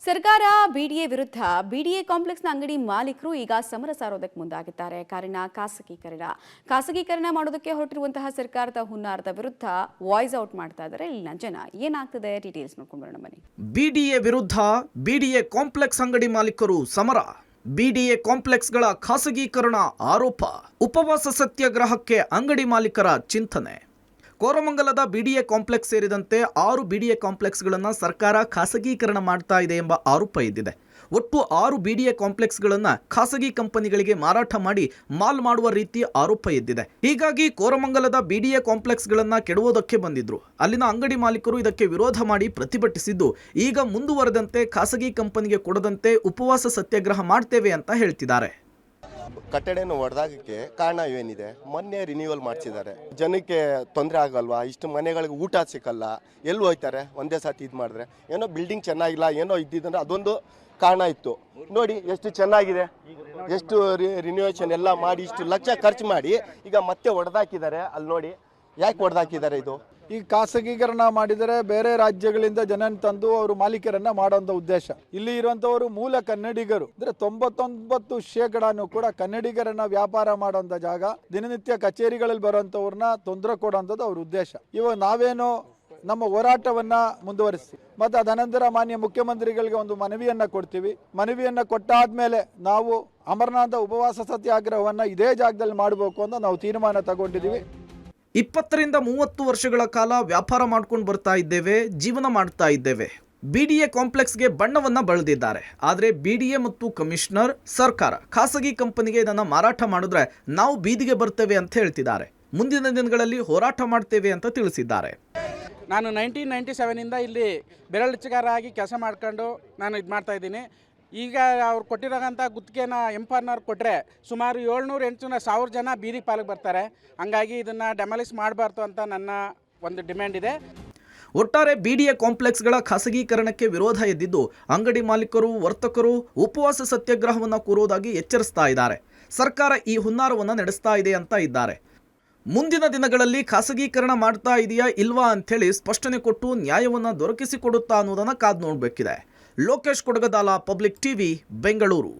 ಸರ್ಕಾರ ಬಿಡಿಎ ವಿರುದ್ಧ ಬಿಡಿಎ ಕಾಂಪ್ಲೆಕ್ಸ್ನ ಅಂಗಡಿ ಮಾಲೀಕರು ಈಗ ಸಮರ ಸಾರೋದಕ್ಕೆ ಮುಂದಾಗಿದ್ದಾರೆ. ಕಾರಣ ಖಾಸಗೀಕರಣ ಮಾಡೋದಕ್ಕೆ ಹೊರಟಿರುವಂತಹ ಸರ್ಕಾರದ ಹುನ್ನಾರದ ವಿರುದ್ಧ ವಾಯ್ಸ್ ಔಟ್ ಮಾಡ್ತಾ ಇದ್ದಾರೆ ಇಲ್ಲಿನ ಜನ. ಏನಾಗ್ತದೆ ಡೀಟೇಲ್ಸ್ ನೋಡ್ಕೊಂಡು ಬರೋಣ ಬನ್ನಿ. ಬಿಡಿಎ ವಿರುದ್ಧ ಬಿಡಿಎ ಕಾಂಪ್ಲೆಕ್ಸ್ ಅಂಗಡಿ ಮಾಲೀಕರು ಸಮರ. ಬಿಡಿಎ ಕಾಂಪ್ಲೆಕ್ಸ್ಗಳ ಖಾಸಗೀಕರಣ ಆರೋಪ. ಉಪವಾಸ ಸತ್ಯಾಗ್ರಹಕ್ಕೆ ಅಂಗಡಿ ಮಾಲೀಕರ ಚಿಂತನೆ. ಕೋರಮಂಗಲದ ಬಿಡಿಎ ಕಾಂಪ್ಲೆಕ್ಸ್ ಸೇರಿದಂತೆ 6 ಬಿಡಿಎ ಕಾಂಪ್ಲೆಕ್ಸ್ಗಳನ್ನು ಸರ್ಕಾರ ಖಾಸಗೀಕರಣ ಮಾಡ್ತಾ ಇದೆ ಎಂಬ ಆರೋಪ ಇದ್ದಿದೆ. ಒಟ್ಟು 6 ಬಿಡಿಎ ಕಾಂಪ್ಲೆಕ್ಸ್ಗಳನ್ನು ಖಾಸಗಿ ಕಂಪನಿಗಳಿಗೆ ಮಾರಾಟ ಮಾಡಿ ಮಾಲ್ ಮಾಡುವ ರೀತಿ ಆರೋಪ ಎದ್ದಿದೆ. ಹೀಗಾಗಿ ಕೋರಮಂಗಲದ ಬಿಡಿಎ ಕಾಂಪ್ಲೆಕ್ಸ್ಗಳನ್ನು ಕೆಡವೋದಕ್ಕೆ ಬಂದಿದ್ರು. ಅಲ್ಲಿನ ಅಂಗಡಿ ಮಾಲೀಕರು ಇದಕ್ಕೆ ವಿರೋಧ ಮಾಡಿ ಪ್ರತಿಭಟಿಸಿದ್ದು, ಈಗ ಮುಂದುವರೆದಂತೆ ಖಾಸಗಿ ಕಂಪನಿಗೆ ಕೊಡದಂತೆ ಉಪವಾಸ ಸತ್ಯಾಗ್ರಹ ಮಾಡ್ತೇವೆ ಅಂತ ಹೇಳ್ತಿದ್ದಾರೆ. ಕಟ್ಟಡನ ಹೊಡೆದಾಗಕ್ಕೆ ಕಾರಣ ಏನಿದೆ? ಮೊನ್ನೆ ರಿನ್ಯೂವಲ್ ಮಾಡಿಸಿದ್ದಾರೆ. ಜನಕ್ಕೆ ತೊಂದರೆ ಆಗಲ್ವಾ? ಇಷ್ಟು ಮನೆಗಳಿಗೆ ಊಟ ಸಿಕ್ಕಲ್ಲ, ಎಲ್ಲಿ ಹೋಗ್ತಾರೆ? ಒಂದೇ ಸಾತಿ ಇದು ಮಾಡಿದ್ರೆ ಏನೋ ಬಿಲ್ಡಿಂಗ್ ಚೆನ್ನಾಗಿಲ್ಲ, ಏನೋ ಇದ್ದಿದ್ದಂದ್ರೆ ಅದೊಂದು ಕಾರಣ ಇತ್ತು. ನೋಡಿ ಎಷ್ಟು ಚೆನ್ನಾಗಿದೆ, ಎಷ್ಟು ರಿನ್ಯೂವೇಷನ್ ಎಲ್ಲ ಮಾಡಿ ಇಷ್ಟು ಲಕ್ಷ ಖರ್ಚು ಮಾಡಿ ಈಗ ಮತ್ತೆ ಹೊಡೆದಾಕಿದ್ದಾರೆ. ಅಲ್ಲಿ ನೋಡಿ ಯಾಕೆ ಹೊಡೆದಾಕಿದ್ದಾರೆ? ಇದು ಈ ಖಾಸಗೀಕರಣ ಮಾಡಿದರೆ ಬೇರೆ ರಾಜ್ಯಗಳಿಂದ ಜನ ತಂದು ಅವರು ಮಾಲೀಕರನ್ನ ಮಾಡುವಂತ ಉದ್ದೇಶ. ಇಲ್ಲಿ ಇರುವಂತವರು ಮೂಲ ಕನ್ನಡಿಗರು, ಅಂದ್ರೆ 99% ಕೂಡ ಕನ್ನಡಿಗರನ್ನ ವ್ಯಾಪಾರ ಮಾಡುವಂತ ಜಾಗ. ದಿನನಿತ್ಯ ಕಚೇರಿಗಳಲ್ಲಿ ಬರುವಂತವ್ರನ್ನ ತೊಂದರೆ ಕೊಡುವಂಥದ್ದು ಅವ್ರ ಉದ್ದೇಶ. ಇವಾಗ ನಾವೇನು ನಮ್ಮ ಹೋರಾಟವನ್ನ ಮುಂದುವರಿಸಿ ಮತ್ತೆ ಅದನಂತರ ಮಾನ್ಯ ಮುಖ್ಯಮಂತ್ರಿಗಳಿಗೆ ಒಂದು ಮನವಿಯನ್ನ ಕೊಡ್ತೀವಿ. ಮನವಿಯನ್ನ ಕೊಟ್ಟಾದ್ಮೇಲೆ ನಾವು ಅಮರನಾಥ ಉಪವಾಸ ಸತ್ಯಾಗ್ರಹವನ್ನ ಇದೇ ಜಾಗದಲ್ಲಿ ಮಾಡಬೇಕು ಅಂತ ನಾವು ತೀರ್ಮಾನ ತಗೊಂಡಿದ್ದೀವಿ. 20 ರಿಂದ 30 ವರ್ಷಗಳ ಕಾಲ ವ್ಯಾಪಾರ ಮಾಡ್ಕೊಂಡು ಬರ್ತಾ ಇದ್ದೇವೆ, ಜೀವನ ಮಾಡ್ತಾ ಇದ್ದೇವೆ. ಬಿಡಿಎ ಕಾಂಪ್ಲೆಕ್ಸ್ಗೆ ಬಣ್ಣವನ್ನ ಬಳಿದಿದ್ದಾರೆ. ಆದರೆ ಬಿಡಿಎ ಮತ್ತು ಕಮಿಷನರ್, ಸರ್ಕಾರ ಖಾಸಗಿ ಕಂಪನಿಗೆ ಇದನ್ನು ಮಾರಾಟ ಮಾಡಿದ್ರೆ ನಾವು ಬೀದಿಗೆ ಬರ್ತೇವೆ ಅಂತ ಹೇಳ್ತಿದ್ದಾರೆ. ಮುಂದಿನ ದಿನಗಳಲ್ಲಿ ಹೋರಾಟ ಮಾಡ್ತೇವೆ ಅಂತ ತಿಳಿಸಿದ್ದಾರೆ. ನಾನು 1997 ಇಲ್ಲಿ ಬೆರಳಚ್ಚಗಾರಾಗಿ ಕೆಲಸ ಮಾಡ್ಕೊಂಡು ನಾನು ಇದು ಮಾಡ್ತಾ ಇದ್ದೀನಿ. ಈಗ ಅವ್ರು ಕೊಟ್ಟಿರೋಂಥ ಗುತ್ತಿಗೆನ ಎಂಪರ್ನವ್ರು ಕೊಟ್ಟರೆ ಸುಮಾರು 700-800 1000 ಜನ ಬೀದಿ ಪಾಲಿಗೆ ಬರ್ತಾರೆ. ಹಂಗಾಗಿ ಇದನ್ನು ಡೆಮಾಲಿಷ್ ಮಾಡಬಾರ್ದು ಅಂತ ನನ್ನ ಒಂದು ಡಿಮ್ಯಾಂಡ್ ಇದೆ. ಒಟ್ಟಾರೆ ಬಿಡಿಎ ಕಾಂಪ್ಲೆಕ್ಸ್ಗಳ ಖಾಸಗೀಕರಣಕ್ಕೆ ವಿರೋಧ ಎದ್ದಿದ್ದು ಅಂಗಡಿ ಮಾಲೀಕರು, ವರ್ತಕರು ಉಪವಾಸ ಸತ್ಯಾಗ್ರಹವನ್ನು ಕೂರುವುದಾಗಿ ಎಚ್ಚರಿಸ್ತಾ ಇದ್ದಾರೆ. ಸರ್ಕಾರ ಈ ಹುನ್ನಾರವನ್ನು ನಡೆಸ್ತಾ ಇದೆ ಅಂತ ಇದ್ದಾರೆ. ಮುಂದಿನ ದಿನಗಳಲ್ಲಿ ಖಾಸಗೀಕರಣ ಮಾಡ್ತಾ ಇದೆಯಾ ಇಲ್ವಾ ಅಂಥೇಳಿ ಸ್ಪಷ್ಟನೆ ಕೊಟ್ಟು ನ್ಯಾಯವನ್ನು ದೊರಕಿಸಿಕೊಡುತ್ತಾ ಅನ್ನೋದನ್ನು ಕಾದು ನೋಡಬೇಕಿದೆ. Lokesh Kodagadala, public TV, Bengaluru.